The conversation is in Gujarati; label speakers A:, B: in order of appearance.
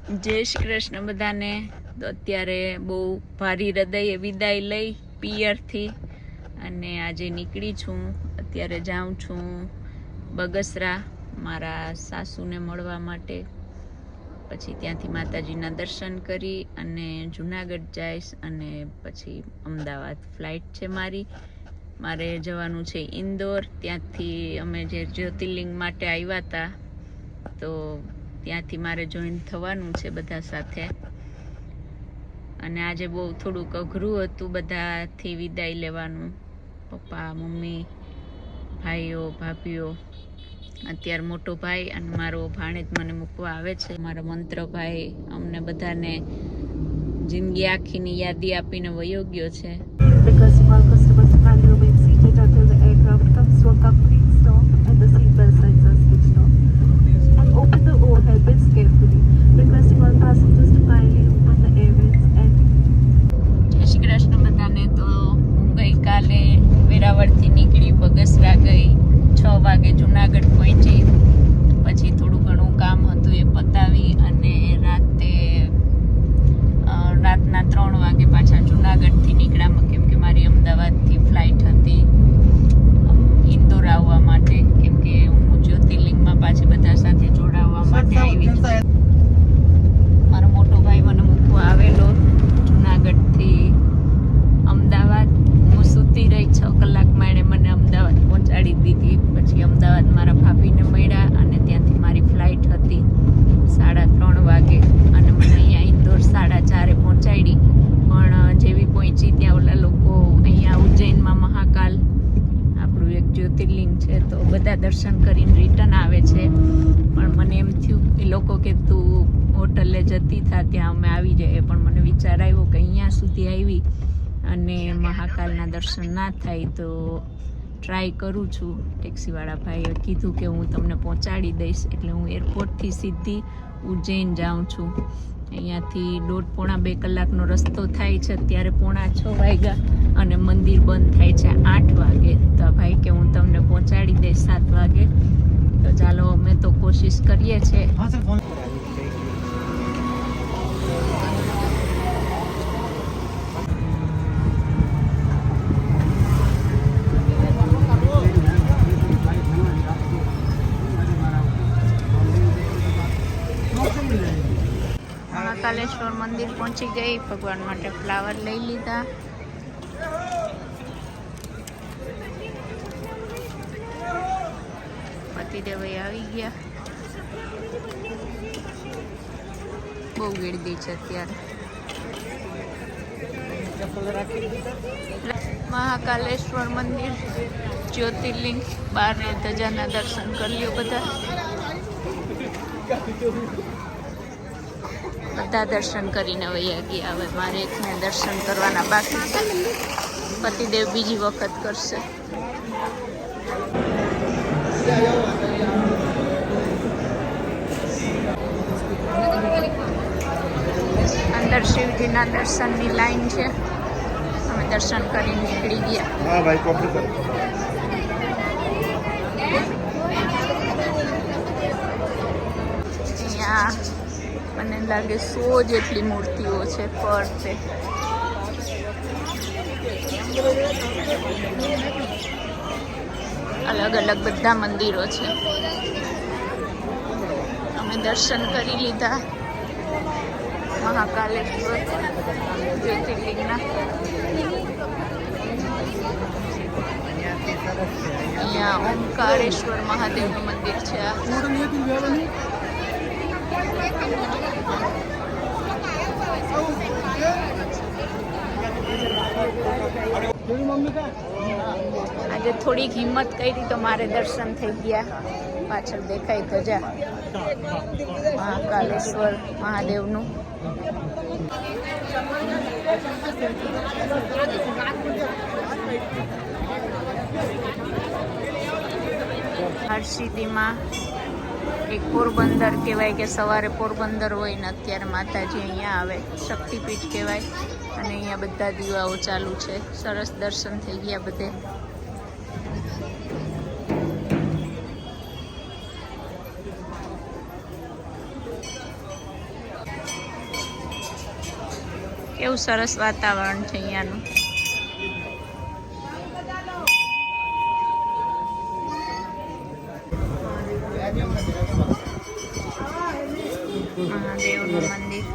A: જય શ્રી કૃષ્ણ બધાને. તો અત્યારે બહુ ભારી હૃદયે વિદાય લઈ પિયરથી અને આજે નીકળી છું. અત્યારે જાઉં છું બગસરા મારા સાસુને મળવા માટે. પછી ત્યાંથી માતાજીના દર્શન કરી અને જુનાગઢ જઈશ અને પછી અમદાવાદ ફ્લાઇટ છે મારે જવાનું છે ઇન્દોર. ત્યાંથી અમે જે જ્યોતિર્લિંગ માટે આવ્યા હતા તો ત્યાંથી મારે જોઈન થવાનું છે બધા સાથે. અને આજે બહુ થોડુંક અઘરું હતું બધાથી વિદાય લેવાનું. પપ્પા મમ્મી ભાઈઓ ભાભીઓ. અત્યારે મોટો ભાઈ અને મારો ભાણેજ મને મૂકવા આવે છે. મારો મંત્રભાઈ અમને બધાને જિંદગી આખીની યાદી આપીને વયો ગયો છે. જય શ્રી કૃષ્ણ બધાને. તો હું ગઈકાલે વેરાવળથી નીકળી બગસરા ગઈ, 6 વાગે જુનાગઢ પહોંચી. પછી થોડું ઘણું કામ હતું એ પતાવી અને રાતના 3 વાગે પાછા જુનાગઢથી નીકળ્યા, કેમ કે મારી અમદાવાદથી ફ્લાઇટ હતી ઇન્દોર આવવા માટે, કેમ કે હું જ્યોતિર્લિંગમાં પાછી બધા સાથે જોડાવવા માટે આવી છું. મારો મોટો ભાઈ મને મૂકવા આવેલો જુનાગઢથી અમદાવાદ. હું સૂતી રહી 6 કલાકમાં એણે મને અમદાવાદ પહોંચાડી દીધી. પછી અમદાવાદ મારા ભાભીને મળ્યા અને ત્યાંથી મારી ફ્લાઇટ હતી 3:30 વાગે અને મને અહીંયા ઇન્દોર 4:30 પહોંચાડી. પણ જેવી પહોંચી ત્યાં ઓલા લોકો અહીંયા ઉજ્જૈનમાં મહાકાલ આપણું એક જ્યોતિર્લિંગ છે તો બધા દર્શન કરીને રિટર્ન આવે છે. પણ મને એમ થયું એ લોકો કે તું હોટલે જતી થા ત્યાં અમે આવી જઈએ, પણ મને વિચાર આવ્યો કે અહીંયા સુધી આવી અને મહાકાલના દર્શન ના થાય તો ટ્રાય કરું છું. ટેક્સીવાળા ભાઈએ કીધું કે હું તમને પહોંચાડી દઈશ, એટલે હું એરપોર્ટથી સીધી ઉજ્જૈન જાઉં છું. અહીંયાથી 1.5-2 કલાકનો રસ્તો થાય છે. અત્યારે 5:45 વાગ્યા અને મંદિર બંધ થાય છે 8 વાગે. તો ભાઈ કે હું તમને પહોંચાડી દઈશ 7 વાગે. તો ચાલો અમે તો કોશિશ કરીએ છીએ. મહાકાલેશ્વર મંદિર પહોંચી ગઈ. ભગવાન માટે ફ્લાવર લઈ લીધા. પતિદેવ આવી ગયા. બહુ ગીરદી છે અત્યારે. મહાકાલેશ્વર મંદિર જ્યોતિર્લિંગ, 12 ધજાના દર્શન કરી લ્યો બધા દર્શન કરીને વૈયા ગયા. હવે મારે એકને દર્શન કરવાના બાકી છે. પતિદેવ બીજી વખત કરશે. અંદર શિવજીના દર્શનની લાઈન છે. અમે દર્શન કરીને નીકળી ગયા. અહીંયા મને લાગે 100 જેટલી મૂર્તિઓ છે ફરતે. અલગ અલગ બધા મંદિરો છે. અમે દર્શન કરી લીધા મહાકાલેશ્વર જ્યોતિર્લિંગના. અહીંયા ઓમકારેશ્વર મહાદેવનું મંદિર છે. આજે થોડીક હિંમત કરી તો મારે દર્શન થઈ ગયા. પાછળ દેખાય ધજા મહાકાલેશ્વર મહાદેવનું. હરસિદ્ધિમાં એક પોરબંદર કહેવાય કે સવારે પોરબંદર હોય ને અત્યારે માતાજી અહીંયા આવે. શક્તિપીઠ કહેવાય અને અહીંયા બધા દીવાઓ ચાલુ છે. સરસ દર્શન થઈ ગયા બધે. કેવું સરસ વાતાવરણ છે અહીંયાનું. મહાદેવનું મંદિર.